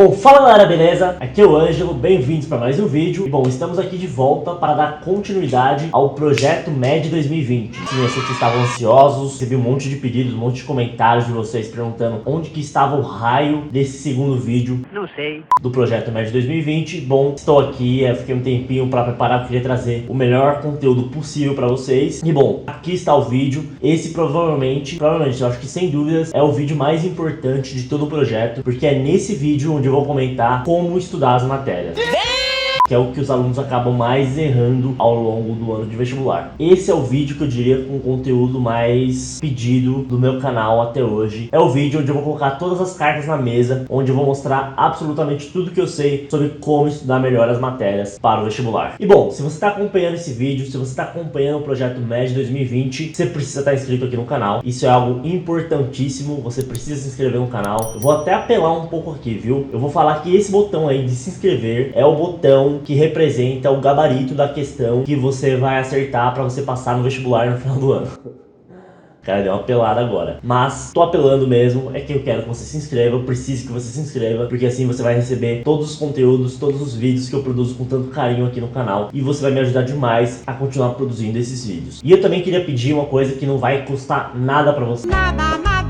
Bom, fala galera, beleza? Aqui é o Ângelo, bem-vindos para mais um vídeo. E bom, estamos aqui de volta para dar continuidade ao Projeto MED 2020. Sim, eu sei que estavam ansiosos, recebi um monte de pedidos, um monte de comentários de vocês perguntando onde que estava o raio desse segundo vídeo. Não sei. Do Projeto MED 2020. Bom, estou aqui, fiquei um tempinho para preparar, queria trazer o melhor conteúdo possível para vocês. E bom, aqui está o vídeo. Esse provavelmente, eu acho que sem dúvidas, é o vídeo mais importante de todo o projeto, porque é nesse vídeo onde eu vou comentar como estudar as matérias, que é o que os alunos acabam mais errando ao longo do ano de vestibular. Esse é o vídeo que eu diria com o conteúdo mais pedido do meu canal até hoje. É o vídeo onde eu vou colocar todas as cartas na mesa, onde eu vou mostrar absolutamente tudo que eu sei sobre como estudar melhor as matérias para o vestibular. E bom, se você está acompanhando esse vídeo, se você está acompanhando o Projeto MED 2020, você precisa estar inscrito aqui no canal. Isso é algo importantíssimo, você precisa se inscrever no canal. Eu vou até apelar um pouco aqui, viu? Eu vou falar que esse botão aí de se inscrever é o botão que representa o gabarito da questão que você vai acertar para você passar no vestibular no final do ano. Cara, deu uma apelada agora. Mas tô apelando mesmo, é que eu quero que você se inscreva, eu preciso que você se inscreva, porque assim você vai receber todos os conteúdos, todos os vídeos que eu produzo com tanto carinho aqui no canal, e você vai me ajudar demais a continuar produzindo esses vídeos. E eu também queria pedir uma coisa que não vai custar nada pra você.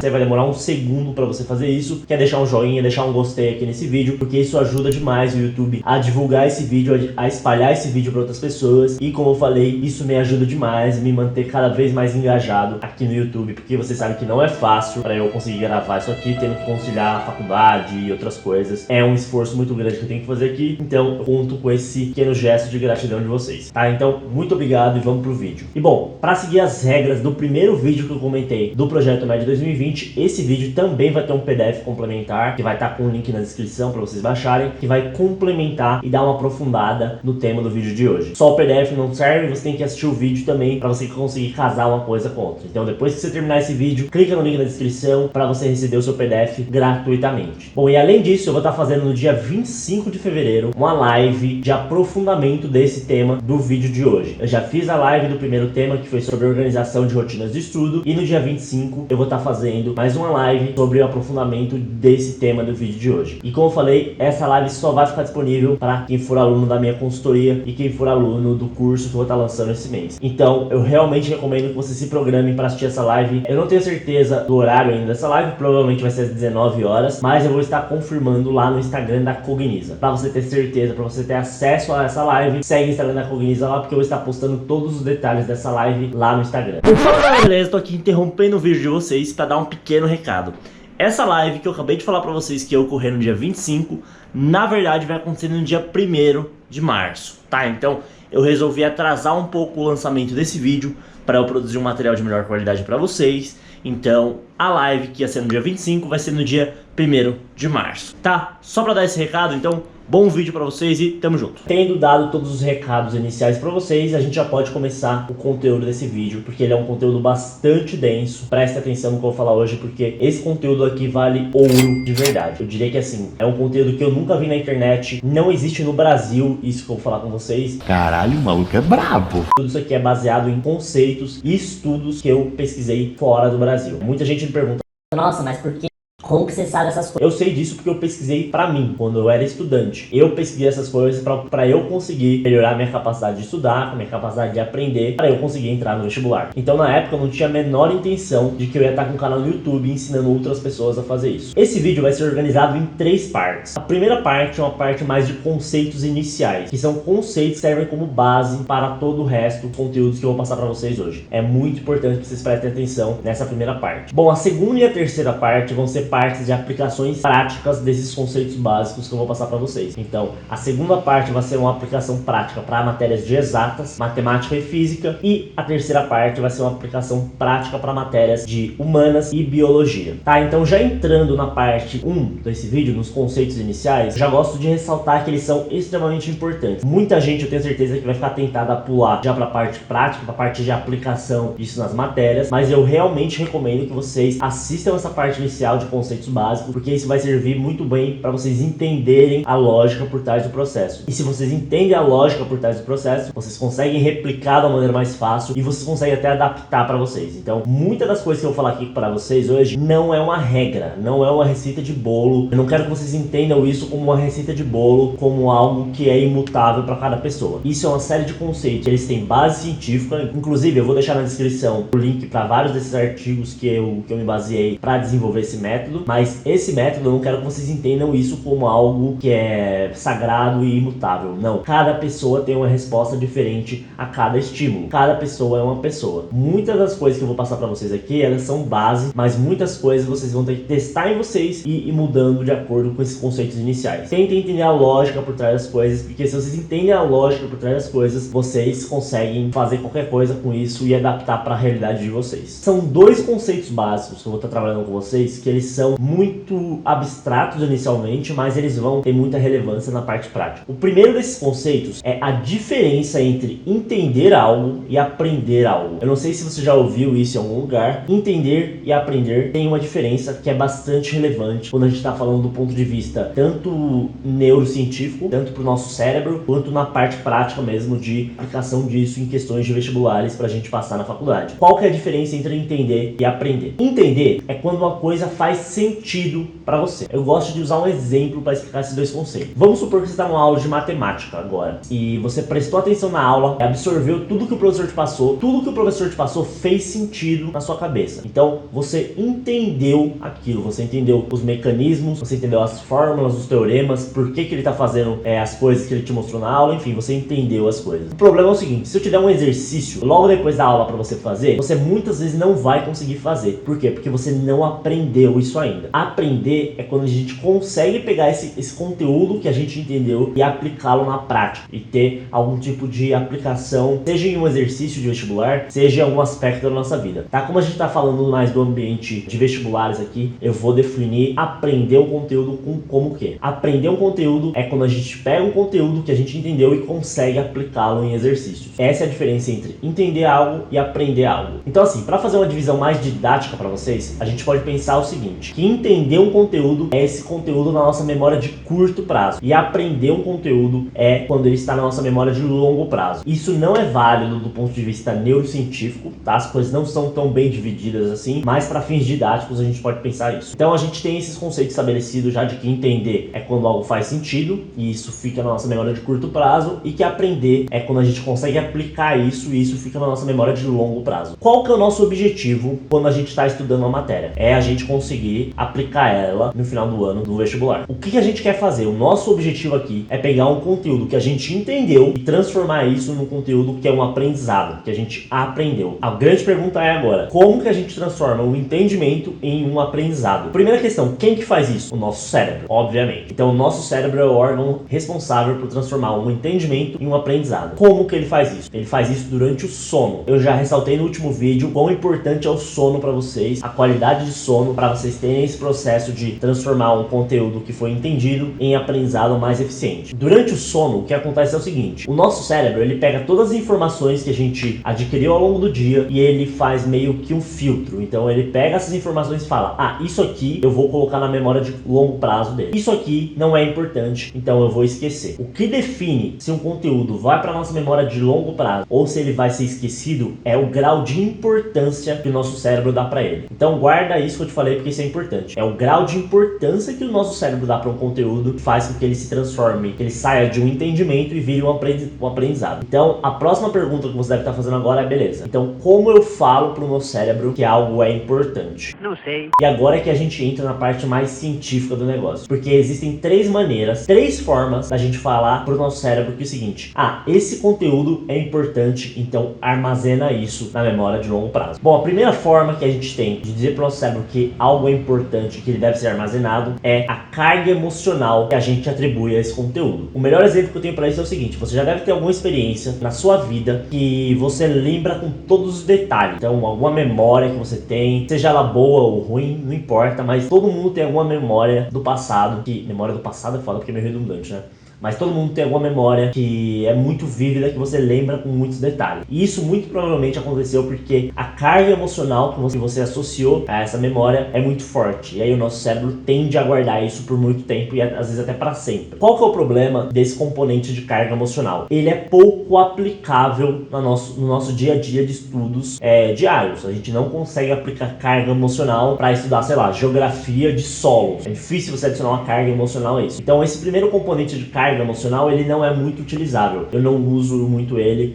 Você vai demorar um segundo para você fazer isso, que é deixar um joinha, deixar um gostei aqui nesse vídeo, porque isso ajuda demais o YouTube a divulgar esse vídeo, a espalhar esse vídeo para outras pessoas. E como eu falei, isso me ajuda demais a me manter cada vez mais engajado aqui no YouTube, porque você sabe que não é fácil para eu conseguir gravar isso aqui, tendo que conciliar a faculdade e outras coisas. É um esforço muito grande que eu tenho que fazer aqui, então eu conto com esse pequeno gesto de gratidão de vocês, tá? Então, muito obrigado e vamos pro vídeo. E bom, para seguir as regras do primeiro vídeo que eu comentei do Projeto MED 2020, esse vídeo também vai ter um PDF complementar, que vai estar com o link na descrição para vocês baixarem, que vai complementar e dar uma aprofundada no tema do vídeo de hoje. Só o PDF não serve, você tem que assistir o vídeo também para você conseguir casar uma coisa com outra. Então depois que você terminar esse vídeo, clica no link na descrição para você receber o seu PDF gratuitamente. Bom, e além disso, eu vou estar fazendo no dia 25 de fevereiro uma live de aprofundamento desse tema do vídeo de hoje. Eu já fiz a live do primeiro tema, que foi sobre organização de rotinas de estudo, e no dia 25 eu vou estar fazendo mais uma live sobre o aprofundamento desse tema do vídeo de hoje. E como eu falei, essa live só vai ficar disponível para quem for aluno da minha consultoria e quem for aluno do curso que eu vou estar lançando esse mês. Então, eu realmente recomendo que você se programe para assistir essa live. Eu não tenho certeza do horário ainda dessa live, provavelmente vai ser às 19 horas, mas eu vou estar confirmando lá no Instagram da Cogniza. Para você ter certeza, para você ter acesso a essa live, segue o Instagram da Cogniza lá, porque eu vou estar postando todos os detalhes dessa live lá no Instagram. Então, beleza, tô aqui interrompendo o vídeo de vocês para dar um pequeno recado. Essa live que eu acabei de falar pra vocês que ia ocorrer no dia 25, na verdade vai acontecer no dia 1º de março, tá? Então eu resolvi atrasar um pouco o lançamento desse vídeo para eu produzir um material de melhor qualidade para vocês. Então a live que ia ser no dia 25 vai ser no dia 1º de março, tá? Só pra dar esse recado, então bom vídeo pra vocês e tamo junto. Tendo dado todos os recados iniciais pra vocês, a gente já pode começar o conteúdo desse vídeo, porque ele é um conteúdo bastante denso. Preste atenção no que eu vou falar hoje, porque esse conteúdo aqui vale ouro de verdade. Eu diria que assim, é um conteúdo que eu nunca vi na internet, não existe no Brasil isso que eu vou falar com vocês. Caralho, o maluco é brabo. Tudo isso aqui é baseado em conceitos e estudos que eu pesquisei fora do Brasil. Muita gente me pergunta: nossa, mas por que? Como que você sabe essas coisas? Eu sei disso porque eu pesquisei pra mim, quando eu era estudante. Eu pesquisei essas coisas pra eu conseguir melhorar minha capacidade de estudar, minha capacidade de aprender, pra eu conseguir entrar no vestibular. Então na época eu não tinha a menor intenção de que eu ia estar com um canal no YouTube ensinando outras pessoas a fazer isso. Esse vídeo vai ser organizado em 3 partes. A primeira parte é uma parte mais de conceitos iniciais, que são conceitos que servem como base para todo o resto dos conteúdos que eu vou passar pra vocês hoje. É muito importante que vocês prestem atenção nessa primeira parte. Bom, a segunda e a terceira parte vão ser partes de aplicações práticas desses conceitos básicos que eu vou passar para vocês. Então, a segunda parte vai ser uma aplicação prática para matérias de exatas, matemática e física, e a terceira parte vai ser uma aplicação prática para matérias de humanas e biologia. Tá? Então, já entrando na parte 1 desse vídeo, nos conceitos iniciais, já gosto de ressaltar que eles são extremamente importantes. Muita gente, eu tenho certeza, que vai ficar tentada a pular já para a parte prática, para a parte de aplicação disso nas matérias, mas eu realmente recomendo que vocês assistam essa parte inicial de conceitos conceitos básicos, porque isso vai servir muito bem para vocês entenderem a lógica por trás do processo. E se vocês entendem a lógica por trás do processo, vocês conseguem replicar da maneira mais fácil e vocês conseguem até adaptar para vocês. Então, muitas das coisas que eu vou falar aqui para vocês hoje não é uma regra, não é uma receita de bolo. Eu não quero que vocês entendam isso como uma receita de bolo, como algo que é imutável para cada pessoa. Isso é uma série de conceitos, eles têm base científica. Inclusive, eu vou deixar na descrição o link para vários desses artigos que eu me baseei para desenvolver esse método. Mas esse método, eu não quero que vocês entendam isso como algo que é sagrado e imutável. Não, cada pessoa tem uma resposta diferente a cada estímulo. Cada pessoa é uma pessoa. Muitas das coisas que eu vou passar para vocês aqui, elas são base, mas muitas coisas vocês vão ter que testar em vocês e ir mudando de acordo com esses conceitos iniciais. Tentem entender a lógica por trás das coisas, porque se vocês entendem a lógica por trás das coisas, vocês conseguem fazer qualquer coisa com isso e adaptar para a realidade de vocês. São dois conceitos básicos que eu vou estar trabalhando com vocês, que eles são muito abstratos inicialmente, mas eles vão ter muita relevância na parte prática. O primeiro desses conceitos é a diferença entre entender algo e aprender algo. Eu não sei se você já ouviu isso em algum lugar. Entender e aprender tem uma diferença que é bastante relevante quando a gente está falando do ponto de vista tanto neurocientífico, tanto para o nosso cérebro, quanto na parte prática mesmo de aplicação disso em questões de vestibulares para a gente passar na faculdade. Qual que é a diferença entre entender e aprender? Entender é quando uma coisa faz sentido para você. Eu gosto de usar um exemplo para explicar esses dois conceitos. Vamos supor que você está numa aula de matemática agora e você prestou atenção na aula, absorveu tudo que o professor te passou, tudo que o professor te passou fez sentido na sua cabeça. Então você entendeu aquilo, você entendeu os mecanismos, você entendeu as fórmulas, os teoremas, por que ele está fazendo as coisas que ele te mostrou na aula, enfim, você entendeu as coisas. O problema é o seguinte: se eu te der um exercício logo depois da aula para você fazer, você muitas vezes não vai conseguir fazer. Por quê? Porque você não aprendeu isso ainda. Aprender é quando a gente consegue pegar esse conteúdo que a gente entendeu e aplicá-lo na prática e ter algum tipo de aplicação, seja em um exercício de vestibular, seja em algum aspecto da nossa vida, tá? Como a gente tá falando mais do ambiente de vestibulares aqui, eu vou definir aprender o conteúdo como que? Aprender um conteúdo é quando a gente pega um conteúdo que a gente entendeu e consegue aplicá-lo em exercícios. Essa é a diferença entre entender algo e aprender algo. Então assim, para fazer uma divisão mais didática para vocês, a gente pode pensar o seguinte: que entender um conteúdo é esse conteúdo na nossa memória de curto prazo, e aprender um conteúdo é quando ele está na nossa memória de longo prazo. Isso não é válido do ponto de vista neurocientífico, tá? As coisas não são tão bem divididas assim, mas para fins didáticos a gente pode pensar isso. Então a gente tem esses conceitos estabelecidos já de que entender é quando algo faz sentido e isso fica na nossa memória de curto prazo, e que aprender é quando a gente consegue aplicar isso e isso fica na nossa memória de longo prazo. Qual que é o nosso objetivo quando a gente está estudando uma matéria? É a gente conseguir aplicar ela no final do ano no vestibular. O que a gente quer fazer? O nosso objetivo aqui é pegar um conteúdo que a gente entendeu e transformar isso num conteúdo que é um aprendizado, que a gente aprendeu. A grande pergunta é agora: como que a gente transforma o entendimento em um aprendizado? Primeira questão: quem que faz isso? O nosso cérebro, obviamente. Então o nosso cérebro é o órgão responsável por transformar um entendimento em um aprendizado. Como que ele faz isso? Ele faz isso durante o sono. Eu já ressaltei no último vídeo quão importante é o sono para vocês, a qualidade de sono, para vocês terem esse processo de transformar um conteúdo que foi entendido em aprendizado mais eficiente. Durante o sono, o que acontece é o seguinte: o nosso cérebro, ele pega todas as informações que a gente adquiriu ao longo do dia e ele faz meio que um filtro. Então ele pega essas informações e fala: ah, isso aqui eu vou colocar na memória de longo prazo dele. Isso aqui não é importante, então eu vou esquecer. O que define se um conteúdo vai para nossa memória de longo prazo ou se ele vai ser esquecido é o grau de importância que o nosso cérebro dá para ele. Então guarda isso que eu te falei, porque isso é importante. É o grau de importância que o nosso cérebro dá para um conteúdo que faz com que ele se transforme, que ele saia de um entendimento e vire um aprendizado. Então a próxima pergunta que você deve estar fazendo agora é: beleza, então como eu falo para o meu cérebro que algo é importante? Não sei. E agora é que a gente entra na parte mais científica do negócio, porque existem três maneiras, três formas da gente falar para o nosso cérebro que é o seguinte: ah, esse conteúdo é importante, então armazena isso na memória de longo prazo. Bom, a primeira forma que a gente tem de dizer para o nosso cérebro que algo é importante, que ele deve ser armazenado, é a carga emocional que a gente atribui a esse conteúdo. O melhor exemplo que eu tenho para isso é o seguinte: você já deve ter alguma experiência na sua vida que você lembra com todos os detalhes. Então, alguma memória que você tem, seja ela boa ou ruim, não importa, mas todo mundo tem alguma memória do passado, que memória do passado é foda porque é meio redundante, né? mas todo mundo tem alguma memória que é muito vívida, que você lembra com muitos detalhes. E isso muito provavelmente aconteceu porque a carga emocional que você associou a essa memória é muito forte. E aí o nosso cérebro tende a guardar isso por muito tempo e às vezes até para sempre. Qual que é o problema desse componente de carga emocional? Ele é pouco aplicável no nosso dia a dia de estudos diários. A gente não consegue aplicar carga emocional para estudar, sei lá, geografia de solos. É difícil você adicionar uma carga emocional a isso. Então esse primeiro componente de carga emocional, ele não é muito utilizável. Eu não uso muito ele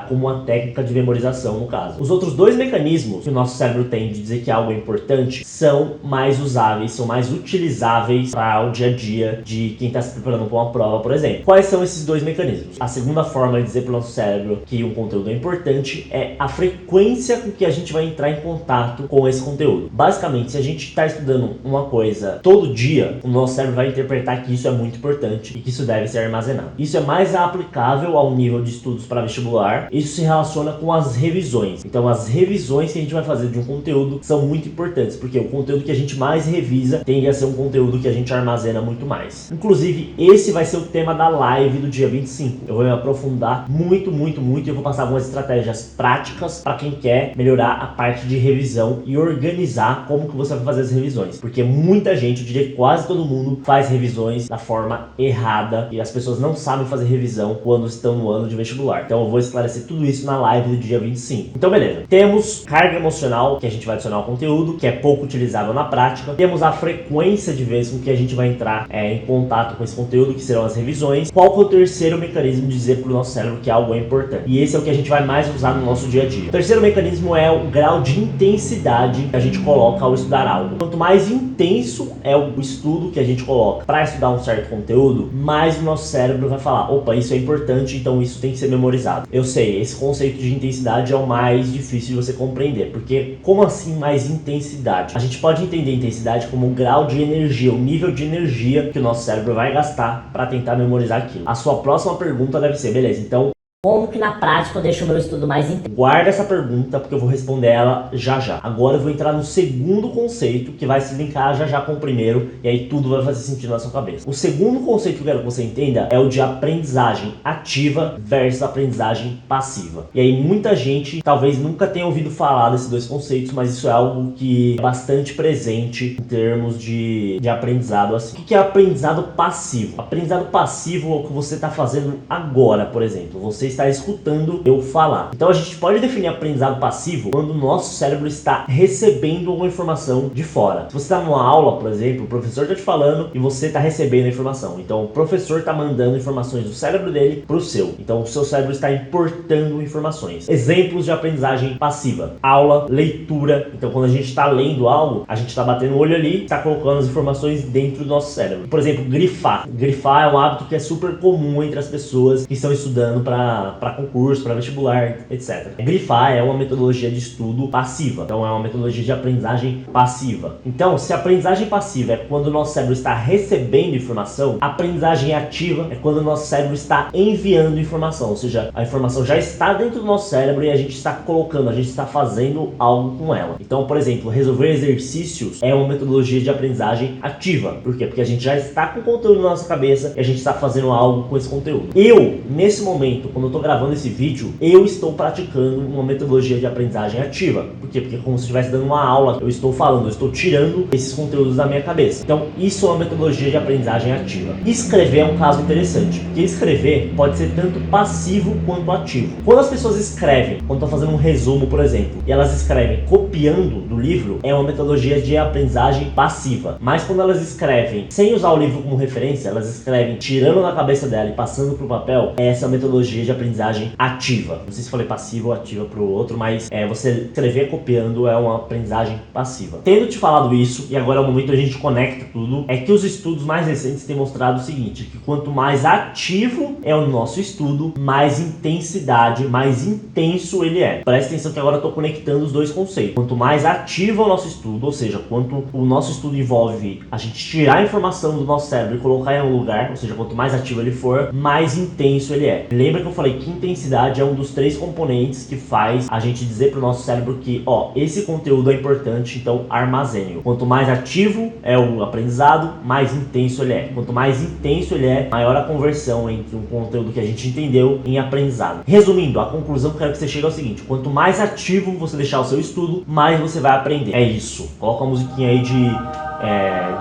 como uma técnica de memorização, no caso. Os outros dois mecanismos que o nosso cérebro tem de dizer que algo é importante são mais usáveis, são mais utilizáveis para o dia a dia de quem está se preparando para uma prova, por exemplo. Quais são esses dois mecanismos? A segunda forma de dizer para o nosso cérebro que um conteúdo é importante é a frequência com que a gente vai entrar em contato com esse conteúdo. Basicamente, se a gente está estudando uma coisa todo dia, o nosso cérebro vai interpretar que isso é muito importante e que isso deve ser armazenado. Isso é mais aplicável ao nível de estudos para vestibular. Isso se relaciona com as revisões. Então, as revisões que a gente vai fazer de um conteúdo são muito importantes, porque o conteúdo que a gente mais revisa tende a ser um conteúdo que a gente armazena muito mais. Inclusive, esse vai ser o tema da live do dia 25. Eu vou me aprofundar muito e eu vou passar algumas estratégias práticas para quem quer melhorar a parte de revisão e organizar como que você vai fazer as revisões. Porque muita gente, eu diria que quase todo mundo, faz revisões da forma errada e as pessoas não sabem fazer revisão quando estão no ano de vestibular. Então eu vou esclarecer tudo isso na live do dia 25. Então beleza, temos carga emocional que a gente vai adicionar ao conteúdo, que é pouco utilizável na prática. Temos a frequência de vezes com que a gente vai entrar em contato com esse conteúdo, que serão as revisões. Qual que é o terceiro mecanismo de dizer para o nosso cérebro que algo é importante? E esse é o que a gente vai mais usar no nosso dia a dia. O terceiro mecanismo é o grau de intensidade que a gente coloca ao estudar algo. Quanto mais intenso é o estudo que a gente coloca para estudar um certo conteúdo, mais o nosso cérebro vai falar: opa, isso é importante, então isso tem que ser memorizado. Eu sei, esse conceito de intensidade é o mais difícil de você compreender, porque como assim mais intensidade? A gente pode entender intensidade como um grau de energia, o nível de energia que o nosso cérebro vai gastar para tentar memorizar aquilo. A sua próxima pergunta deve ser: beleza, então como que na prática eu deixo o meu estudo mais intenso? guarda essa pergunta porque eu vou responder ela já já. Agora eu vou entrar no segundo conceito que vai se linkar já já com o primeiro e aí tudo vai fazer sentido na sua cabeça. O segundo conceito que eu quero que você entenda é o de aprendizagem ativa versus aprendizagem passiva. E aí muita gente talvez nunca tenha ouvido falar desses dois conceitos, mas isso é algo que é bastante presente em termos de aprendizado. Assim. O que é aprendizado passivo? Aprendizado passivo é o que você está fazendo agora, por exemplo. Você está escutando eu falar. Então a gente pode definir aprendizado passivo quando o nosso cérebro está recebendo uma informação de fora. Se você está numa aula, por exemplo, o professor está te falando e você está recebendo a informação. Então o professor está mandando informações do cérebro dele para o seu. Então o seu cérebro está importando informações. Exemplos de aprendizagem passiva: aula, leitura. Então quando a gente está lendo algo, a gente está batendo o olho ali, está colocando as informações dentro do nosso cérebro. Por exemplo, grifar. Grifar é um hábito que é super comum entre as pessoas que estão estudando para concurso, para vestibular, etc. Grifar é uma metodologia de estudo passiva, então é uma metodologia de aprendizagem passiva. Então, se a aprendizagem passiva é quando o nosso cérebro está recebendo informação, a aprendizagem ativa é quando o nosso cérebro está enviando informação, ou seja, a informação já está dentro do nosso cérebro e a gente está colocando, a gente está fazendo algo com ela. Então, por exemplo, resolver exercícios é uma metodologia de aprendizagem ativa. Por quê? Porque a gente já está com o conteúdo na nossa cabeça e a gente está fazendo algo com esse conteúdo. Eu, nesse momento, quando eu estou gravando esse vídeo, eu estou praticando uma metodologia de aprendizagem ativa. Por quê? Porque é como se estivesse dando uma aula, eu estou falando, eu estou tirando esses conteúdos da minha cabeça. Então, isso é uma metodologia de aprendizagem ativa. Escrever é um caso interessante, porque escrever pode ser tanto passivo quanto ativo. Quando as pessoas escrevem, quando estão fazendo um resumo, por exemplo, e elas escrevem copiando do livro, é uma metodologia de aprendizagem passiva. Mas quando elas escrevem sem usar o livro como referência, elas escrevem tirando da cabeça dela e passando para o papel, essa é a metodologia de aprendizagem ativa. Não sei se falei passiva ou ativa para o outro, mas você escrever copiando é uma aprendizagem passiva. Tendo te falado isso, e agora é o momento a gente conecta tudo, é que os estudos mais recentes têm mostrado o seguinte, que quanto mais ativo é o nosso estudo, mais intensidade, mais intenso ele é. Presta atenção que agora eu estou conectando os dois conceitos. Quanto mais ativo é o nosso estudo, ou seja, quanto o nosso estudo envolve a gente tirar a informação do nosso cérebro e colocar em um lugar, ou seja, quanto mais ativo ele for, mais intenso ele é. Lembra que eu falei falei que intensidade é um dos 3 componentes que faz a gente dizer pro nosso cérebro que, ó, esse conteúdo é importante, então armazene-o. Quanto mais ativo é o aprendizado, mais intenso ele é. Quanto mais intenso ele é, maior a conversão entre um conteúdo que a gente entendeu em aprendizado. Resumindo, a conclusão que eu quero que você chegue é o seguinte: quanto mais ativo você deixar o seu estudo, mais você vai aprender. É isso. Coloca a musiquinha aí de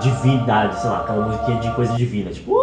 divindade, sei lá, aquela musiquinha de coisa divina, tipo...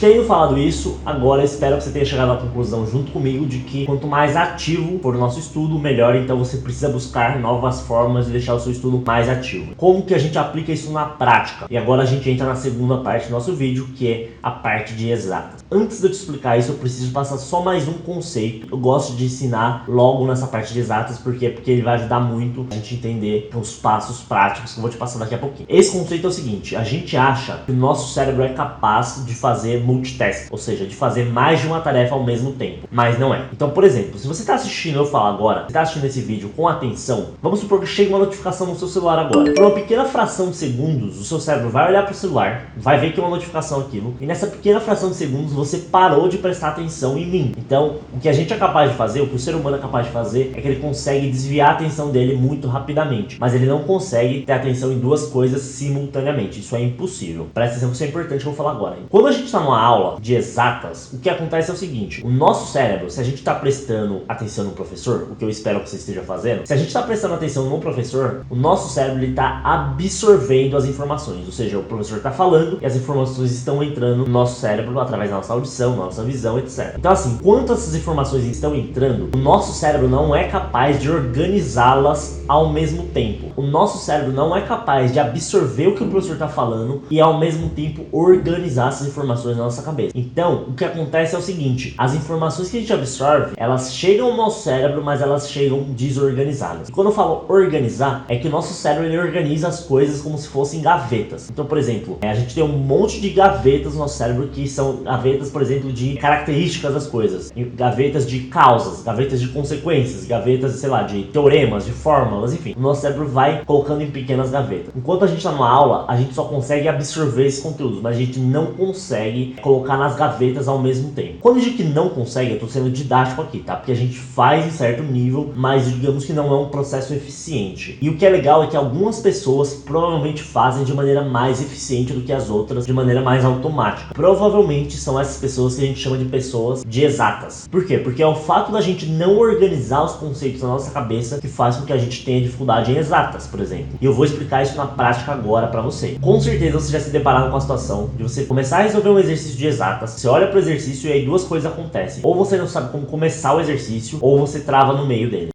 Tendo falado isso, agora espero que você tenha chegado à conclusão junto comigo de que quanto mais ativo for o nosso estudo, melhor. Então você precisa buscar novas formas de deixar o seu estudo mais ativo. Como que a gente aplica isso na prática? E agora a gente entra na segunda parte do nosso vídeo, que é a parte de exatas. Antes de eu te explicar isso, eu preciso passar só mais um conceito. Eu gosto de ensinar logo nessa parte de exatas, porque ele vai ajudar muito a gente entender os passos práticos que eu vou te passar daqui a pouquinho. Esse conceito é o seguinte: a gente acha que o nosso cérebro é capaz de fazer multitasking, ou seja, de fazer mais de uma tarefa ao mesmo tempo, mas não é. Então, por exemplo, se você está assistindo, eu falo agora, você está assistindo esse vídeo com atenção, vamos supor que chegue uma notificação no seu celular agora. Por uma pequena fração de segundos, o seu cérebro vai olhar para o celular, vai ver que é uma notificação aquilo, e nessa pequena fração de segundos você parou de prestar atenção em mim. Então, o que a gente é capaz de fazer, o que o ser humano é capaz de fazer, é que ele consegue desviar a atenção dele muito rapidamente, mas ele não consegue ter atenção em 2 coisas simultaneamente. Isso é impossível. Presta atenção que isso é importante, que eu vou falar agora. Quando a gente está numa aula de exatas, o que acontece é o seguinte: o nosso cérebro, se a gente está prestando atenção no professor, o que eu espero que você esteja fazendo, se a gente está prestando atenção no professor, o nosso cérebro está absorvendo as informações, ou seja, o professor está falando e as informações estão entrando no nosso cérebro através da nossa audição, nossa visão, etc. Então assim, enquanto essas informações estão entrando, o nosso cérebro não é capaz de organizá-las ao mesmo tempo. O nosso cérebro não é capaz de absorver o que o professor está falando e ao mesmo tempo organizar essas informações na nossa cabeça. Então, o que acontece é o seguinte: as informações que a gente absorve, elas chegam ao nosso cérebro, mas elas chegam desorganizadas. E quando eu falo organizar, é que o nosso cérebro ele organiza as coisas como se fossem gavetas. Então, por exemplo, a gente tem um monte de gavetas no nosso cérebro que são gavetas, por exemplo, de características das coisas, gavetas de causas, gavetas de consequências, gavetas, sei lá, de teoremas, de fórmulas, enfim. O nosso cérebro vai colocando em pequenas gavetas. Enquanto a gente está numa aula, a gente só consegue absorver esses conteúdos, mas a gente não consegue colocar nas gavetas ao mesmo tempo. Quando eu digo que não consegue, eu estou sendo didático aqui, tá? Porque a gente faz em certo nível, mas digamos que não é um processo eficiente. E o que é legal é que algumas pessoas provavelmente fazem de maneira mais eficiente do que as outras, de maneira mais automática. Provavelmente são essas pessoas que a gente chama de pessoas de exatas. Por quê? Porque é o fato da gente não organizar os conceitos na nossa cabeça que faz com que a gente tenha dificuldade em exatas, por exemplo. E eu vou explicar isso na prática agora para você. Com certeza você já se depararam com a situação de você começar a resolver um exercício de exatas, você olha para o exercício e aí 2 coisas acontecem: ou você não sabe como começar o exercício, ou você trava no meio dele.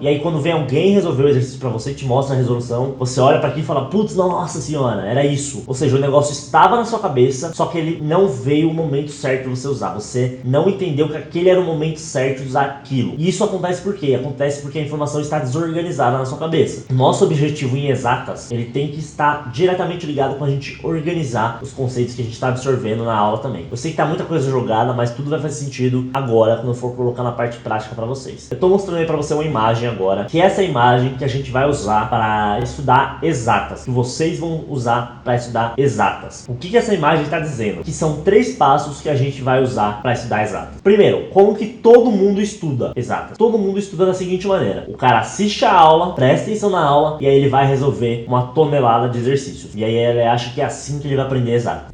E aí quando vem alguém resolver o exercício pra você, te mostra a resolução, você olha pra aqui e fala: putz, nossa senhora, era isso. Ou seja, o negócio estava na sua cabeça, só que ele não veio o momento certo de você usar. Você não entendeu que aquele era o momento certo de usar aquilo. E isso acontece por quê? Acontece porque a informação está desorganizada na sua cabeça. Nosso objetivo em exatas, ele tem que estar diretamente ligado com a gente organizar os conceitos que a gente está absorvendo na aula também. Eu sei que tá muita coisa jogada, mas tudo vai fazer sentido agora, quando eu for colocar na parte prática pra vocês. Eu tô mostrando aí pra você uma imagem agora, que é essa imagem que a gente vai usar para estudar exatas, que vocês vão usar para estudar exatas. O que essa imagem está dizendo? Que são 3 passos que a gente vai usar para estudar exatas. Primeiro, como que todo mundo estuda exatas? Todo mundo estuda da seguinte maneira: o cara assiste a aula, presta atenção na aula e aí ele vai resolver uma tonelada de exercícios. E aí ele acha que é assim que ele vai aprender exatas.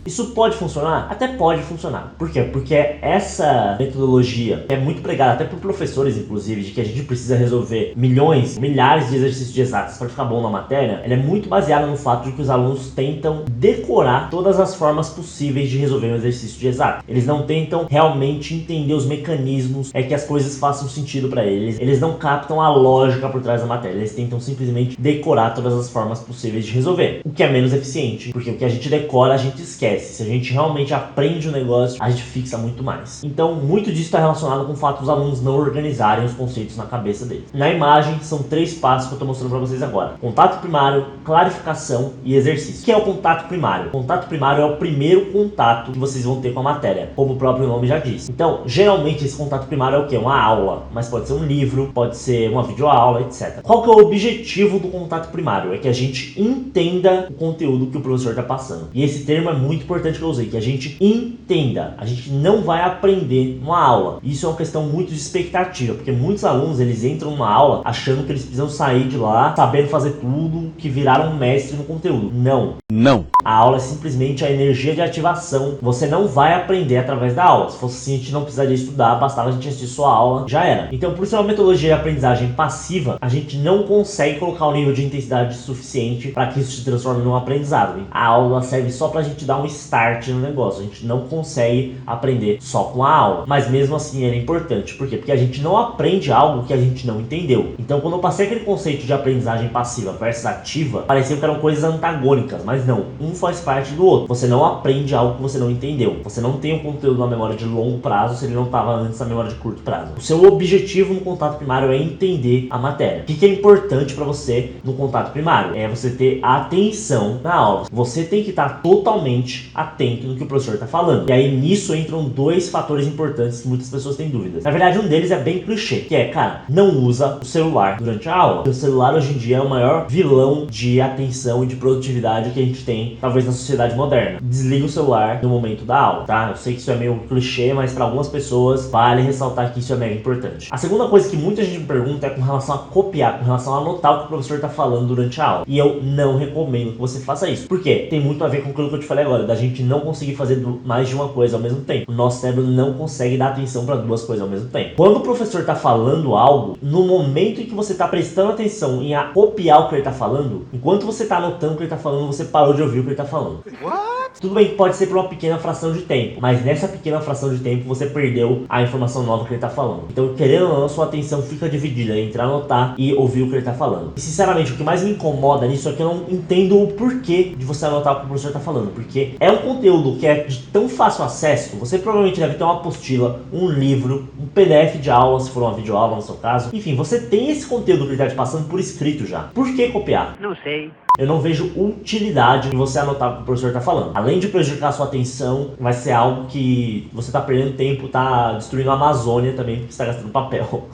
Isso pode funcionar? Até pode funcionar. Por quê? Porque essa metodologia é muito pregada até por professores, inclusive, de que a gente precisa resolver milhares de exercícios de exatas para ficar bom na matéria. Ela é muito baseada no fato de que os alunos tentam decorar todas as formas possíveis de resolver um exercício de exatas. Eles não tentam realmente entender os mecanismos, que as coisas façam sentido para eles. Eles não captam a lógica por trás da matéria. Eles tentam simplesmente decorar todas as formas possíveis de resolver. O que é menos eficiente, porque o que a gente decora, a gente esquece. Se a gente realmente aprende o negócio, a gente fixa muito mais. Então, muito disso está relacionado com o fato dos alunos não organizarem os conceitos na cabeça deles. Na imagem, são 3 passos que eu estou mostrando para vocês agora: contato primário, clarificação e exercício. O que é o contato primário? O contato primário é o primeiro contato que vocês vão ter com a matéria, como o próprio nome já diz. Então, geralmente, esse contato primário é o quê? Uma aula, mas pode ser um livro, pode ser uma videoaula, etc. Qual que é o objetivo do contato primário? É que a gente entenda o conteúdo que o professor está passando. E esse termo é muito muito importante que eu usei, que a gente entenda. A gente não vai aprender uma aula. Isso é uma questão muito de expectativa, porque muitos alunos, eles entram numa aula achando que eles precisam sair de lá sabendo fazer tudo, que viraram um mestre no conteúdo. Não. Não. A aula é simplesmente a energia de ativação. Você não vai aprender através da aula. Se fosse assim, a gente não precisaria estudar, bastava a gente assistir sua aula, já era. Então, por ser uma metodologia de aprendizagem passiva, a gente não consegue colocar o nível de intensidade suficiente para que isso se transforme num aprendizado. A aula serve só pra gente dar um start no negócio. A gente não consegue aprender só com a aula. Mas mesmo assim, é importante. Por quê? Porque a gente não aprende algo que a gente não entendeu. Então, quando eu passei aquele conceito de aprendizagem passiva versus ativa, parecia que eram coisas antagônicas, mas não. Um faz parte do outro. Você não aprende algo que você não entendeu. Você não tem um conteúdo na memória de longo prazo se ele não estava antes na memória de curto prazo. O seu objetivo no contato primário é entender a matéria. O que é importante para você no contato primário? É você ter atenção na aula. Você tem que estar totalmente atento no que o professor está falando. E aí nisso entram dois fatores importantes que muitas pessoas têm dúvidas. Na verdade, um deles é bem clichê, que é, cara, não usa o celular durante a aula. O celular hoje em dia é o maior vilão de atenção e de produtividade que a gente tem, talvez, na sociedade moderna. Desliga o celular no momento da aula, tá? Eu sei que isso é meio clichê, mas para algumas pessoas vale ressaltar que isso é mega importante. A segunda coisa que muita gente me pergunta é com relação a copiar, com relação a anotar o que o professor está falando durante a aula. E eu não recomendo que você faça isso. Por quê? Tem muito a ver com aquilo que eu te falei agora, da gente não conseguir fazer mais de uma coisa ao mesmo tempo. O nosso cérebro não consegue dar atenção para duas coisas ao mesmo tempo. Quando o professor está falando algo, no momento em que você está prestando atenção em copiar o que ele está falando, enquanto você está anotando o que ele está falando, você parou de ouvir o que ele está falando. Tudo bem que pode ser por uma pequena fração de tempo, mas nessa pequena fração de tempo você perdeu a informação nova que ele está falando. Então, querendo ou não, sua atenção fica dividida entre anotar e ouvir o que ele está falando. E sinceramente, o que mais me incomoda nisso é que eu não entendo o porquê de você anotar o que o professor está falando, porque é um conteúdo que é de tão fácil acesso. Você provavelmente deve ter uma apostila, um livro, um PDF de aula, se for uma videoaula no seu caso. Enfim, você tem esse conteúdo que ele está te passando por escrito já. Por que copiar? Não sei. Eu não vejo utilidade em você anotar o que o professor está falando. Além de prejudicar a sua atenção, vai ser algo que você está perdendo tempo, está destruindo a Amazônia também, porque você está gastando papel.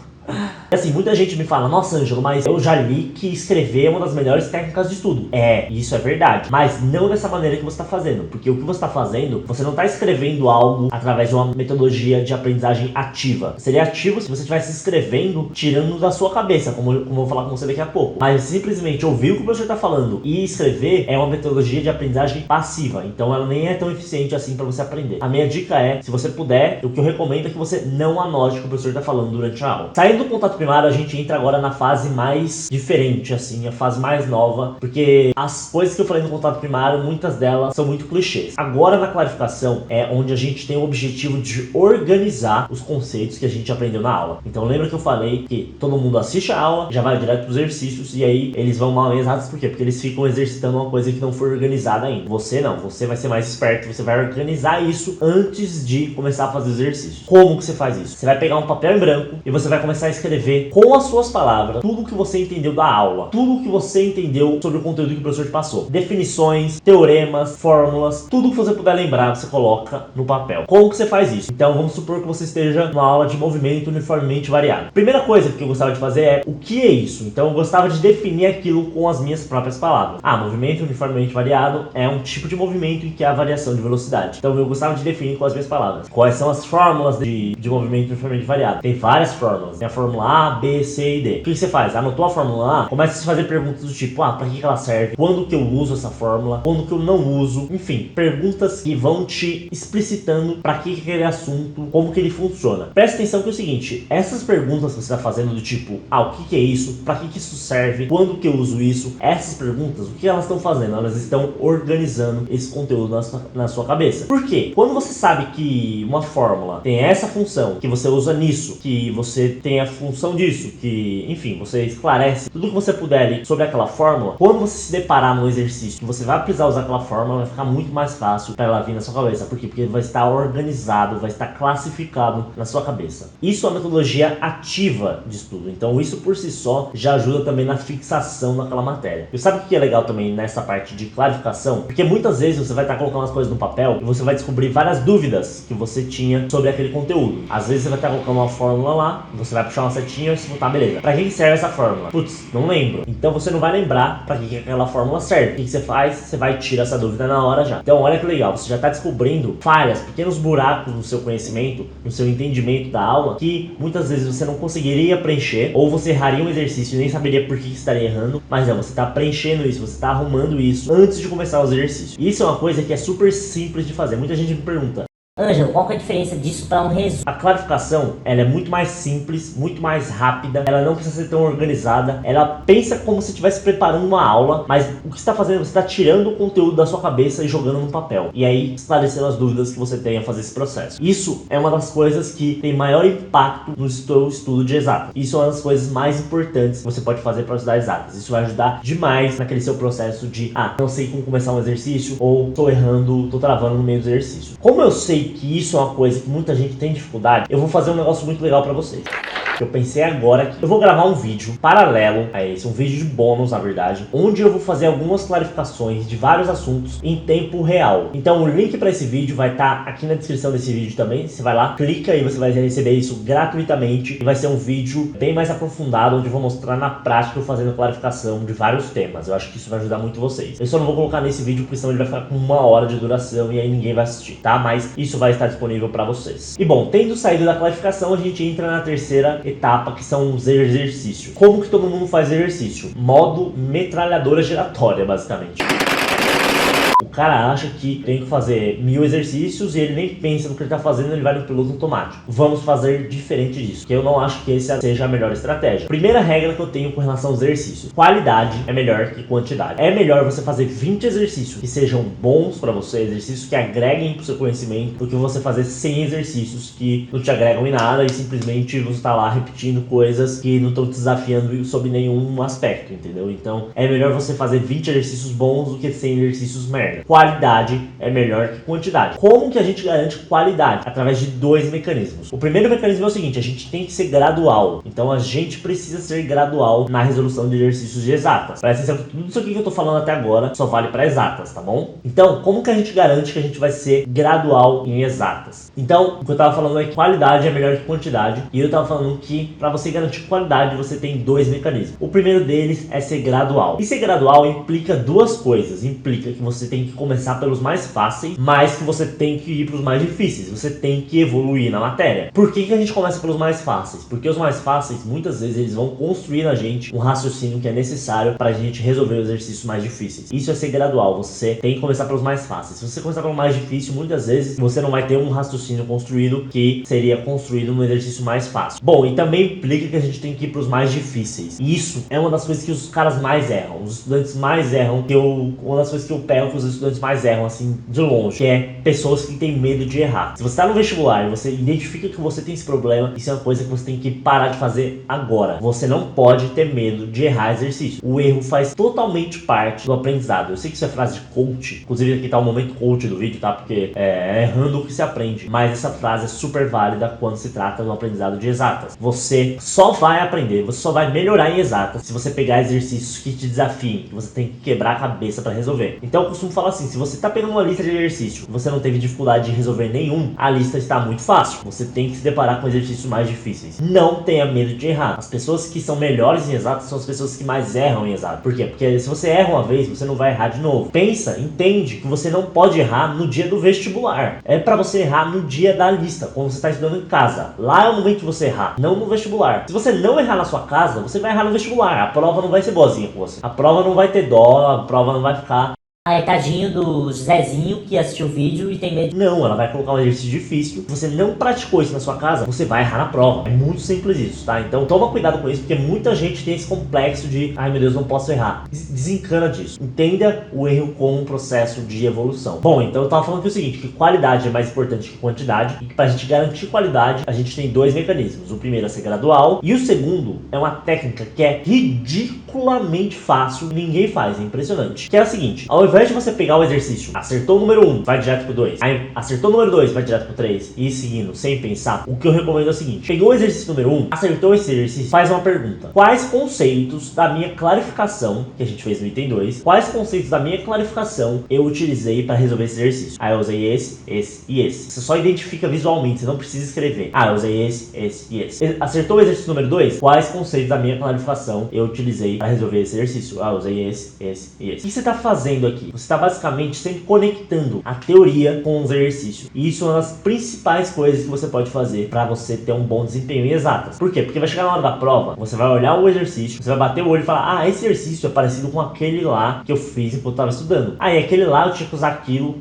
Assim, muita gente me fala, nossa, Ângelo, mas eu já li que escrever é uma das melhores técnicas de estudo. Isso é verdade, mas não dessa maneira que você está fazendo, porque o que você está fazendo, você não está escrevendo algo através de uma metodologia de aprendizagem ativa. Seria ativo se você estivesse escrevendo, tirando da sua cabeça, como eu vou falar com você daqui a pouco. Mas simplesmente ouvir o que o professor está falando e escrever é uma metodologia de aprendizagem passiva, então ela nem é tão eficiente assim para você aprender. A minha dica é, se você puder, o que eu recomendo é que você não anote o que o professor está falando durante a aula. Saindo do contato primário, a gente entra agora na fase mais diferente, assim, a fase mais nova, porque as coisas que eu falei no contato primário, muitas delas são muito clichês. Agora na clarificação é onde a gente tem o objetivo de organizar os conceitos que a gente aprendeu na aula. Então lembra que eu falei que todo mundo assiste a aula, já vai direto para os exercícios e aí eles vão mal exatos, por quê? Porque eles ficam exercitando uma coisa que não foi organizada ainda. Você não, você vai ser mais esperto, você vai organizar isso antes de começar a fazer os exercícios. Como que você faz isso? Você vai pegar um papel em branco e você vai começar a escrever com as suas palavras tudo que você entendeu da aula, tudo que você entendeu sobre o conteúdo que o professor te passou, definições, teoremas, fórmulas, tudo que você puder lembrar você coloca no papel. Como que você faz isso? Então vamos supor que você esteja numa aula de movimento uniformemente variado. Primeira coisa que eu gostava de fazer é o que é isso? Então eu gostava de definir aquilo com as minhas próprias palavras. Movimento uniformemente variado é um tipo de movimento em que há variação de velocidade. Então eu gostava de definir com as minhas palavras. Quais são as fórmulas de movimento uniformemente variado? Tem várias fórmulas. Tem a fórmula A, B, C e D. O que você faz? Anotou a fórmula A, começa a fazer perguntas do tipo, pra que ela serve? Quando que eu uso essa fórmula? Quando que eu não uso? Enfim, perguntas que vão te explicitando pra que aquele assunto, como que ele funciona. Presta atenção que é o seguinte, essas perguntas que você está fazendo do tipo, o que é isso? Pra que isso serve? Quando que eu uso isso? Essas perguntas, o que elas estão fazendo? Elas estão organizando esse conteúdo na sua cabeça. Por quê? Quando você sabe que uma fórmula tem essa função, que você usa nisso, que você tem a função disso, que, enfim, você esclarece tudo que você puder ali sobre aquela fórmula, quando você se deparar no exercício que você vai precisar usar aquela fórmula, vai ficar muito mais fácil para ela vir na sua cabeça. Por quê? Porque vai estar organizado, vai estar classificado na sua cabeça. Isso é uma metodologia ativa de estudo, então isso por si só já ajuda também na fixação daquela matéria. E sabe o que é legal também nessa parte de clarificação? Porque muitas vezes você vai estar colocando as coisas no papel e você vai descobrir várias dúvidas que você tinha sobre aquele conteúdo. Às vezes você vai estar colocando uma fórmula lá, você vai puxar uma setinha certinho, se tá, beleza. Pra que serve essa fórmula? Putz, não lembro. Então você não vai lembrar pra que aquela fórmula serve. O que você faz? Você vai tirar essa dúvida na hora já. Então olha que legal, você já tá descobrindo falhas, pequenos buracos no seu conhecimento, no seu entendimento da aula, que muitas vezes você não conseguiria preencher, ou você erraria um exercício e nem saberia por que estaria errando, mas não, você tá preenchendo isso, você tá arrumando isso antes de começar os exercícios. Isso é uma coisa que é super simples de fazer. Muita gente me pergunta: Ângelo, qual que é a diferença disso para um resumo? a clarificação, ela é muito mais simples, muito mais rápida, ela não precisa ser tão organizada, ela pensa como se estivesse preparando uma aula, mas o que você está fazendo, você está tirando o conteúdo da sua cabeça e jogando no papel, e aí esclarecendo as dúvidas que você tem a fazer esse processo. Isso é uma das coisas que tem maior impacto no seu estudo de exatas. Isso é uma das coisas mais importantes que você pode fazer para estudar exatas. Isso vai ajudar demais naquele seu processo de, não sei como começar um exercício, ou tô errando, tô travando no meio do exercício. Como eu sei que isso é uma coisa que muita gente tem dificuldade, eu vou fazer um negócio muito legal pra vocês. Eu pensei agora que eu vou gravar um vídeo paralelo a esse, um vídeo de bônus, na verdade, onde eu vou fazer algumas clarificações de vários assuntos em tempo real. Então o link para esse vídeo vai estar aqui na descrição desse vídeo também. Você vai lá, clica e você vai receber isso gratuitamente. E vai ser um vídeo bem mais aprofundado, onde eu vou mostrar na prática eu fazendo clarificação de vários temas. Eu acho que isso vai ajudar muito vocês. Eu só não vou colocar nesse vídeo porque senão ele vai ficar com 1 hora de duração e aí ninguém vai assistir, tá? Mas isso vai estar disponível para vocês. E bom, tendo saído da clarificação, a gente entra na terceira etapa, que são os exercícios. Como que todo mundo faz exercício? Modo metralhadora giratória, basicamente. O cara acha que tem que fazer 1000 exercícios e ele nem pensa no que ele tá fazendo, ele vai no piloto automático. Vamos fazer diferente disso, que eu não acho que essa seja a melhor estratégia. Primeira regra que eu tenho com relação aos exercícios: qualidade é melhor que quantidade. É melhor você fazer 20 exercícios que sejam bons para você, exercícios que agreguem pro seu conhecimento, do que você fazer 100 exercícios que não te agregam em nada e simplesmente você tá lá repetindo coisas que não estão te desafiando sob nenhum aspecto, entendeu? Então é melhor você fazer 20 exercícios bons do que 100 exercícios merda. Qualidade é melhor que quantidade. Como que a gente garante qualidade? Através de 2 mecanismos. O primeiro mecanismo é o seguinte: a gente tem que ser gradual. Então a gente precisa ser gradual na resolução de exercícios de exatas. Presta atenção que tudo isso aqui que eu tô falando até agora só vale para exatas, tá bom? Então, como que a gente garante que a gente vai ser gradual em exatas? Então, o que eu tava falando é que qualidade é melhor que quantidade, e eu tava falando que para você garantir qualidade você tem 2 mecanismos. O primeiro deles é ser gradual. E ser gradual implica 2 coisas. Implica que você tem que começar pelos mais fáceis, mas que você tem que ir para os mais difíceis. Você tem que evoluir na matéria. Por que a gente começa pelos mais fáceis? Porque os mais fáceis, muitas vezes, eles vão construir na gente um raciocínio que é necessário para a gente resolver os exercícios mais difíceis. Isso é ser gradual. Você tem que começar pelos mais fáceis. Se você começar pelo mais difícil, muitas vezes você não vai ter um raciocínio construído que seria construído no exercício mais fácil. Bom, e também implica que a gente tem que ir para os mais difíceis. E isso é uma das coisas que os caras mais erram. Os estudantes mais erram, uma das coisas que eu pego que os estudantes mais erram, assim, de longe, que é pessoas que têm medo de errar. Se você está no vestibular e você identifica que você tem esse problema, isso é uma coisa que você tem que parar de fazer agora. Você não pode ter medo de errar exercício. O erro faz totalmente parte do aprendizado. Eu sei que isso é frase de coach, inclusive aqui tá o momento coach do vídeo, tá? Porque é errando que se aprende. Mas essa frase é super válida quando se trata do aprendizado de exatas. Você só vai aprender, você só vai melhorar em exatas se você pegar exercícios que te desafiem, que você tem que quebrar a cabeça para resolver. Então eu costumo falar assim: se você tá pegando uma lista de exercício e você não teve dificuldade de resolver nenhum, a lista está muito fácil. Você tem que se deparar com exercícios mais difíceis. Não tenha medo de errar. As pessoas que são melhores em exatas são as pessoas que mais erram em exatas. Por quê? Porque se você erra uma vez, você não vai errar de novo. Pensa, entende que você não pode errar no dia do vestibular. É para você errar no dia da lista, quando você está estudando em casa. Lá é o momento de você errar, não no vestibular. Se você não errar na sua casa, você vai errar no vestibular. A prova não vai ser boazinha com você. A prova não vai ter dó, a prova não vai ficar... Aí, tadinho do Zezinho que assistiu o vídeo e tem medo. Não, ela vai colocar um exercício difícil. Se você não praticou isso na sua casa, você vai errar na prova. É muito simples isso, tá? Então toma cuidado com isso, porque muita gente tem esse complexo de ai meu Deus, não posso errar. Desencana disso. Entenda o erro como um processo de evolução. Bom, então eu tava falando que é o seguinte, que qualidade é mais importante que quantidade, e que pra gente garantir qualidade, a gente tem 2 mecanismos. O primeiro é ser gradual, e o segundo é uma técnica que é ridiculamente fácil, ninguém faz, é impressionante. Que é o seguinte: ao invés de você pegar o exercício, acertou o número 1, vai direto pro 2, aí acertou o número 2, vai direto pro 3, e ir seguindo, sem pensar, o que eu recomendo é o seguinte: pegou o exercício número 1, acertou esse exercício, faz uma pergunta: quais conceitos da minha clarificação, que a gente fez no item 2, quais conceitos da minha clarificação eu utilizei para resolver esse exercício? Aí eu usei esse e esse. Você só identifica visualmente, você não precisa escrever. Ah, eu usei esse e esse. Acertou o exercício número 2? Quais conceitos da minha clarificação eu utilizei para resolver esse exercício? Ah, eu usei esse e esse. O que você está fazendo aqui? Você está basicamente sempre conectando a teoria com os exercícios. E isso é uma das principais coisas que você pode fazer para você ter um bom desempenho em exatas. Por quê? Porque vai chegar na hora da prova, você vai olhar o exercício, você vai bater o olho e falar: ah, esse exercício é parecido com aquele lá que eu fiz enquanto estava estudando. Ah, e aquele lá eu tinha que usar aquilo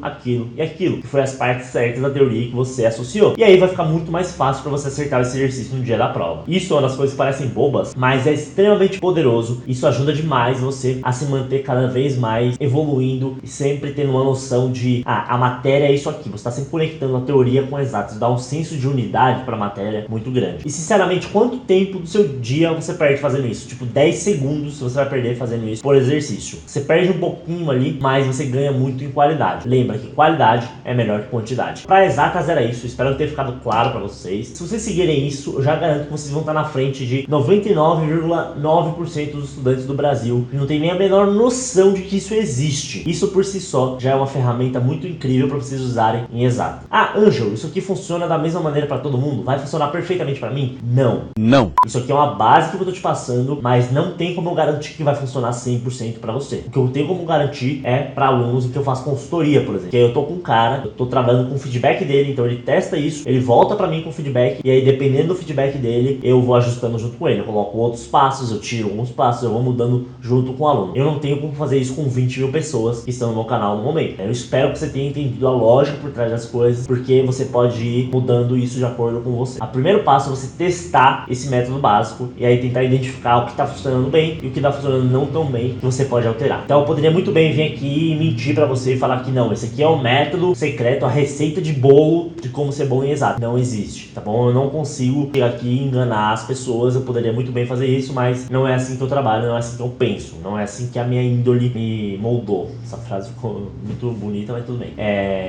e aquilo, que foi as partes certas da teoria que você associou. E aí vai ficar muito mais fácil para você acertar esse exercício no dia da prova. Isso é uma das coisas que parecem bobas, mas é extremamente poderoso. Isso ajuda demais você a se manter cada vez mais evoluindo e sempre tendo uma noção de a matéria é isso aqui. Você está sempre conectando a teoria com exatos. Dá um senso de unidade para a matéria muito grande. E sinceramente, quanto tempo do seu dia você perde fazendo isso? Tipo 10 segundos você vai perder fazendo isso por exercício. Você perde um pouquinho ali, mas você ganha muito em qualidade. Lembra que qualidade é melhor que quantidade. Para exatas era isso. Espero ter ficado claro para vocês. Se vocês seguirem isso, eu já garanto que vocês vão estar na frente de 99,9% dos estudantes do Brasil que não tem nem a menor noção de que isso existe. Isso por si só já é uma ferramenta muito incrível para vocês usarem em exato. Ah, Ângelo, isso aqui funciona da mesma maneira para todo mundo? Vai funcionar perfeitamente para mim? Não. Isso aqui é uma base que eu tô te passando, mas não tem como eu garantir que vai funcionar 100% para você. O que eu tenho como garantir é para alunos o que eu faço consultoria, por exemplo. Que eu tô com um cara, eu tô trabalhando com o feedback dele, então ele testa isso, ele volta para mim com o feedback, e aí dependendo do feedback dele, eu vou ajustando junto com ele. Eu coloco outros passos, eu tiro alguns passos, eu vou mudando junto com o aluno. Eu não tenho como fazer isso com 20 mil pessoas que estão no meu canal no momento. Eu espero que você tenha entendido a lógica por trás das coisas, porque você pode ir mudando isso de acordo com você. O primeiro passo é você testar esse método básico e aí tentar identificar o que está funcionando bem e o que está funcionando não tão bem, que você pode alterar. Então eu poderia muito bem vir aqui e mentir para você e falar que não, esse aqui é o método secreto, a receita de bolo de como ser bom em exato. Não existe, tá bom? Eu não consigo chegar aqui e enganar as pessoas. Eu poderia muito bem fazer isso, mas não é assim que eu trabalho, não é assim que eu penso, não é assim que a minha índole me moldou. Essa frase ficou muito bonita, mas tudo bem.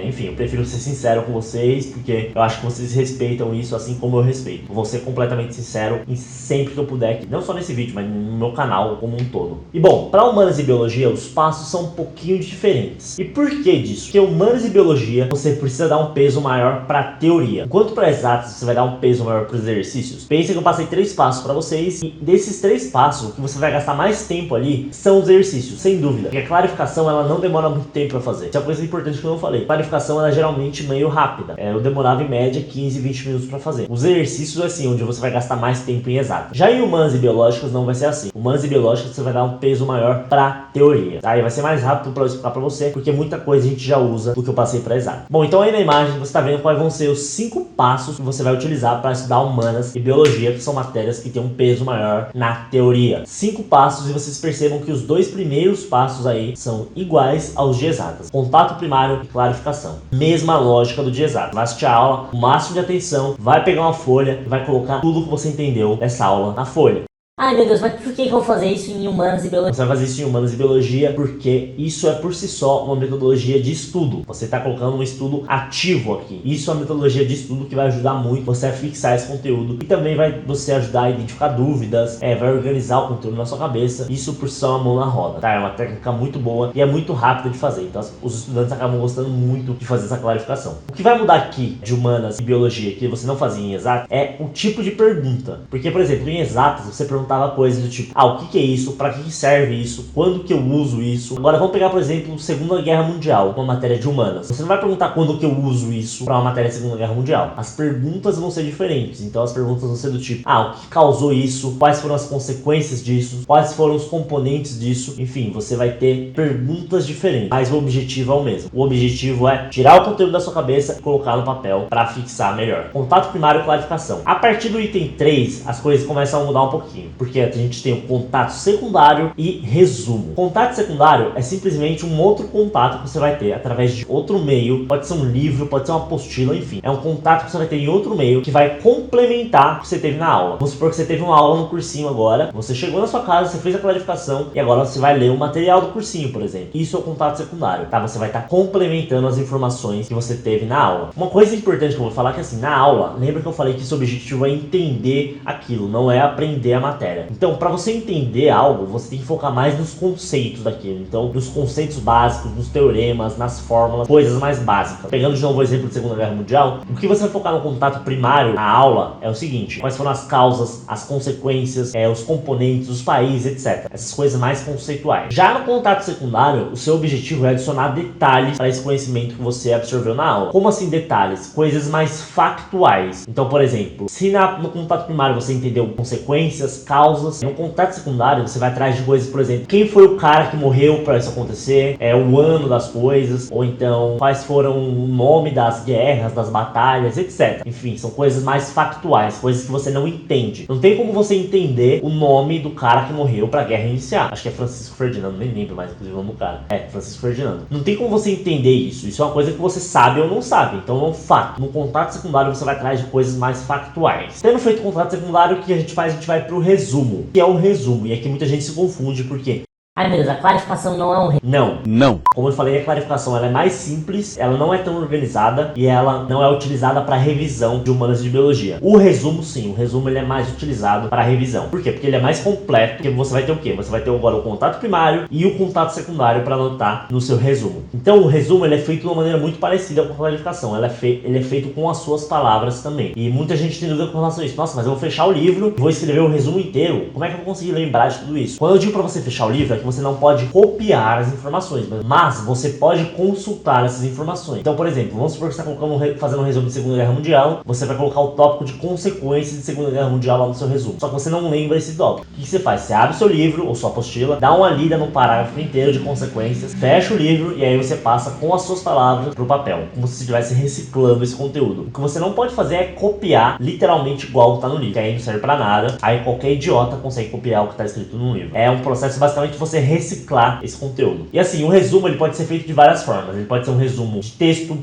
Enfim, eu prefiro ser sincero com vocês, porque eu acho que vocês respeitam isso assim como eu respeito. Vou ser completamente sincero em sempre que eu puder aqui, não só nesse vídeo, mas no meu canal como um todo. E bom, para humanas e biologia, os passos são um pouquinho diferentes. E por que disso? Porque humanas e biologia, você precisa dar um peso maior para teoria, enquanto para exatas você vai dar um peso maior para os exercícios. Pense que eu passei 3 passos para vocês, e desses 3 passos, o que você vai gastar mais tempo ali são os exercícios, sem dúvida. Porque a clarificação, ela não demora muito tempo para fazer. Isso é uma coisa importante que eu não falei. A clarificação, ela é geralmente meio rápida. Eu demorava em média 15, 20 minutos para fazer. Os exercícios, assim, onde você vai gastar mais tempo em exato. Já em humanas e biológicas não vai ser assim. Humanas e biológicas você vai dar um peso maior para teoria. Aí vai ser mais rápido para eu explicar para você, porque muita coisa a gente já usa do que eu passei para exato. Bom, então aí na imagem você está vendo quais vão ser os 5 passos que você vai utilizar para estudar humanas e biologia, que são matérias que têm um peso maior na teoria. 5 passos, e vocês percebam que os 2 primeiros passos aí são iguais aos de exatas. Contato primário e clarificação. Mesma lógica do de exatas. Vai assistir a aula, o máximo de atenção, vai pegar uma folha e vai colocar tudo que você entendeu dessa aula na folha. Ai meu Deus, mas por que eu vou fazer isso em humanas e biologia? Você vai fazer isso em humanas e biologia porque isso é por si só uma metodologia de estudo. Você está colocando um estudo ativo aqui. Isso é uma metodologia de estudo que vai ajudar muito você a fixar esse conteúdo e também vai você ajudar a identificar dúvidas, vai organizar o conteúdo na sua cabeça. Isso por si só é uma mão na roda, tá? É uma técnica muito boa e é muito rápida de fazer. Então os estudantes acabam gostando muito de fazer essa clarificação. O que vai mudar aqui de humanas e biologia, que você não fazia em exato, é o tipo de pergunta. Porque, por exemplo, em exatas você perguntava coisas do tipo: o que é isso? Para que serve isso? Quando que eu uso isso? Agora vamos pegar, por exemplo, Segunda Guerra Mundial, uma matéria de humanas. Você não vai perguntar quando que eu uso isso para uma matéria de Segunda Guerra Mundial. As perguntas vão ser diferentes. Então as perguntas vão ser do tipo: o que causou isso? Quais foram as consequências disso? Quais foram os componentes disso? Enfim, você vai ter perguntas diferentes, mas o objetivo é o mesmo. O objetivo é tirar o conteúdo da sua cabeça e colocar no papel para fixar melhor. Contato primário e clarificação. A partir do item 3, as coisas começam a mudar um pouquinho. Porque porque a gente tem o contato secundário e resumo. Contato secundário é simplesmente um outro contato que você vai ter através de outro meio, pode ser um livro, pode ser uma apostila, enfim. É um contato que você vai ter em outro meio que vai complementar o que você teve na aula. Vamos supor que você teve uma aula no cursinho agora, você chegou na sua casa, você fez a clarificação e agora você vai ler o material do cursinho, por exemplo. Isso é o contato secundário, tá? Você vai estar complementando as informações que você teve na aula. Uma coisa importante que eu vou falar é que assim, na aula, lembra que eu falei que seu objetivo é entender aquilo, não é aprender a matéria. Então, para você entender algo, você tem que focar mais nos conceitos daquilo. Então, nos conceitos básicos, nos teoremas, nas fórmulas, coisas mais básicas. Pegando de novo o exemplo da Segunda Guerra Mundial, o que você vai focar no contato primário na aula é o seguinte: quais foram as causas, as consequências, os componentes, os países, etc. Essas coisas mais conceituais. Já no contato secundário, o seu objetivo é adicionar detalhes para esse conhecimento que você absorveu na aula. Como assim detalhes? Coisas mais factuais. Então, por exemplo, se no contato primário você entendeu consequências, causas, no contato secundário você vai atrás de coisas, por exemplo, quem foi o cara que morreu para isso acontecer, o ano das coisas, ou então quais foram o nome das guerras, das batalhas, etc. Enfim, são coisas mais factuais, coisas que você não entende. Não tem como você entender o nome do cara que morreu para a guerra iniciar. Acho que é Francisco Ferdinando, nem lembro mais inclusive o nome do cara. Francisco Ferdinando. Não tem como você entender isso. Isso é uma coisa que você sabe ou não sabe. Então é um fato. No contato secundário você vai atrás de coisas mais factuais. Tendo feito o contato secundário, o que a gente faz? A gente vai pro resumo. Que é o resumo. E aqui muita gente se confunde porque ai meu Deus, a clarificação não é um Não. Como eu falei, a clarificação ela é mais simples, ela não é tão organizada e ela não é utilizada para revisão de humanas e de biologia. O resumo sim, o resumo ele é mais utilizado para revisão. Por quê? Porque ele é mais completo, porque você vai ter o quê? Você vai ter agora o contato primário e o contato secundário para anotar no seu resumo. Então o resumo ele é feito de uma maneira muito parecida com a clarificação, ele é feito com as suas palavras também. E muita gente tem dúvida com relação a isso. Nossa, mas eu vou fechar o livro e vou escrever o resumo inteiro. Como é que eu vou conseguir lembrar de tudo isso? Quando eu digo para você fechar o livro, é que você não pode copiar as informações, mas você pode consultar essas informações. Então, por exemplo, vamos supor que você está fazendo um resumo de Segunda Guerra Mundial, você vai colocar o tópico de consequências de Segunda Guerra Mundial lá no seu resumo. Só que você não lembra esse tópico. O que você faz? Você abre o seu livro ou sua apostila, dá uma lida no parágrafo inteiro de consequências, fecha o livro e aí você passa com as suas palavras pro papel, como se estivesse reciclando esse conteúdo. O que você não pode fazer é copiar literalmente igual está no livro, que aí não serve para nada. Aí qualquer idiota consegue copiar o que está escrito no livro. É um processo basicamente de você reciclar esse conteúdo. E assim, o resumo ele pode ser feito de várias formas. Ele pode ser um resumo de texto,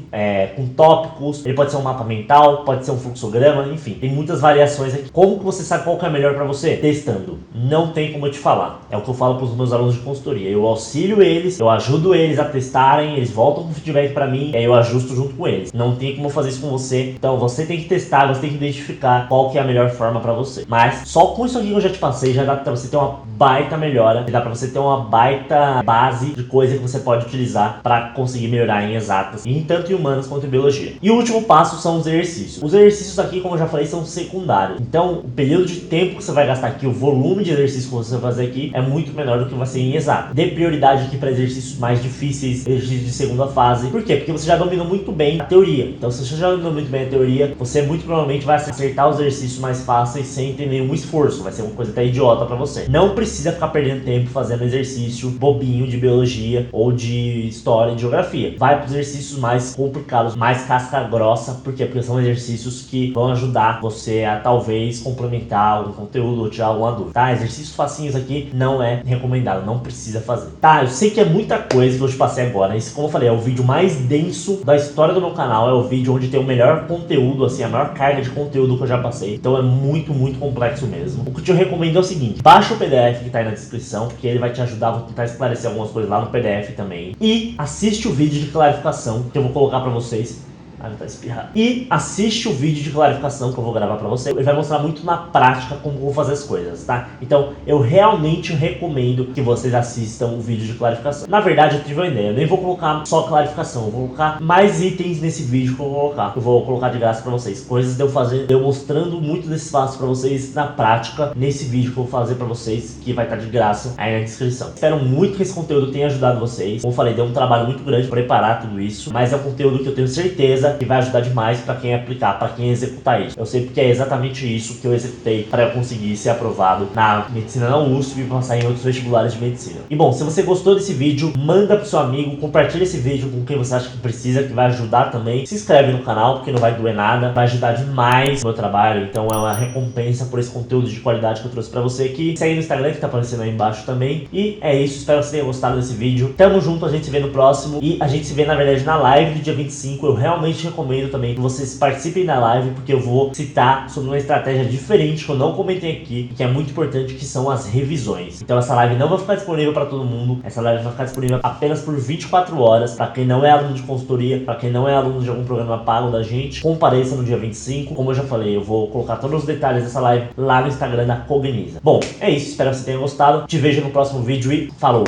com tópicos, ele pode ser um mapa mental, pode ser um fluxograma, enfim, tem muitas variações aqui. Como que você sabe qual que é melhor para você? Testando. Não tem como eu te falar. É o que eu falo para os meus alunos de consultoria. Eu auxilio eles, eu ajudo eles a testarem, eles voltam com feedback para mim, e aí eu ajusto junto com eles. Não tem como eu fazer isso com você. Então você tem que testar, você tem que identificar qual que é a melhor forma para você. Mas só com isso aqui que eu já te passei, já dá para você ter uma baita melhora, já dá para você ter uma baita base de coisa que você pode utilizar para conseguir melhorar em exatas, em tanto em humanas quanto em biologia. E o último passo são os exercícios. Os exercícios aqui, como eu já falei, são secundários. Então, o período de tempo que você vai gastar aqui, o volume de exercícios que você vai fazer aqui é muito menor do que vai ser em exato. Dê prioridade aqui para exercícios mais difíceis, exercícios de segunda fase. Por quê? Porque você já dominou muito bem a teoria. Então, se você já dominou muito bem a teoria, você muito provavelmente vai acertar os exercícios mais fáceis sem ter nenhum esforço. Vai ser uma coisa até idiota para você. Não precisa ficar perdendo tempo fazendo exercício bobinho de biologia ou de história e de geografia. Vai para os exercícios mais complicados, mais casca grossa. Por quê? Porque são exercícios que vão ajudar você a talvez complementar algum conteúdo ou tirar alguma dúvida, tá? Exercícios facinhos aqui não é recomendado, não precisa fazer. Tá, eu sei que é muita coisa que eu te passei agora. Esse, como eu falei, é o vídeo mais denso da história do meu canal. É o vídeo onde tem o melhor conteúdo, assim, a maior carga de conteúdo que eu já passei. Então é muito, muito complexo mesmo. O que eu te recomendo é o seguinte: baixa o PDF que tá aí na descrição, porque ele vai te ajudar a tentar esclarecer algumas coisas lá no PDF também. E assiste o vídeo de clarificação que eu vou colocar pra vocês. Ah, tá espirrado. E assiste o vídeo de clarificação que eu vou gravar pra você. Ele vai mostrar muito na prática como eu vou fazer as coisas, tá? Então, eu realmente recomendo que vocês assistam o vídeo de clarificação. Na verdade, eu tive uma ideia. Eu nem vou colocar só clarificação. Eu vou colocar mais itens nesse vídeo que eu vou colocar. Eu vou colocar de graça pra vocês. Coisas de eu fazer, eu mostrando muito desses passos pra vocês na prática, nesse vídeo que eu vou fazer pra vocês, que vai estar de graça aí na descrição. Espero muito que esse conteúdo tenha ajudado vocês. Como eu falei, deu um trabalho muito grande pra preparar tudo isso. Mas é um conteúdo que eu tenho certeza certeza que vai ajudar demais para quem aplicar, para quem executar isso. Eu sei porque é exatamente isso que eu executei para eu conseguir ser aprovado na medicina na USP e passar em outros vestibulares de medicina. E bom, se você gostou desse vídeo, manda pro seu amigo, compartilha esse vídeo com quem você acha que precisa, que vai ajudar também. Se inscreve no canal, porque não vai doer nada, vai ajudar demais no meu trabalho, então é uma recompensa por esse conteúdo de qualidade que eu trouxe pra você aqui. Segue no Instagram que tá aparecendo aí embaixo também. E é isso, espero que você tenha gostado desse vídeo. Tamo junto, a gente se vê no próximo. E a gente se vê, na verdade, na live do dia 25. Eu realmente recomendo também que vocês participem da live, porque eu vou citar sobre uma estratégia diferente que eu não comentei aqui, que é muito importante, que são as revisões. Então essa live não vai ficar disponível para todo mundo, essa live vai ficar disponível apenas por 24 horas, para quem não é aluno de consultoria, para quem não é aluno de algum programa pago da gente. Compareça no dia 25, como eu já falei, eu vou colocar todos os detalhes dessa live lá no Instagram da Cogniza. Bom, é isso, espero que você tenha gostado, te vejo no próximo vídeo e falou!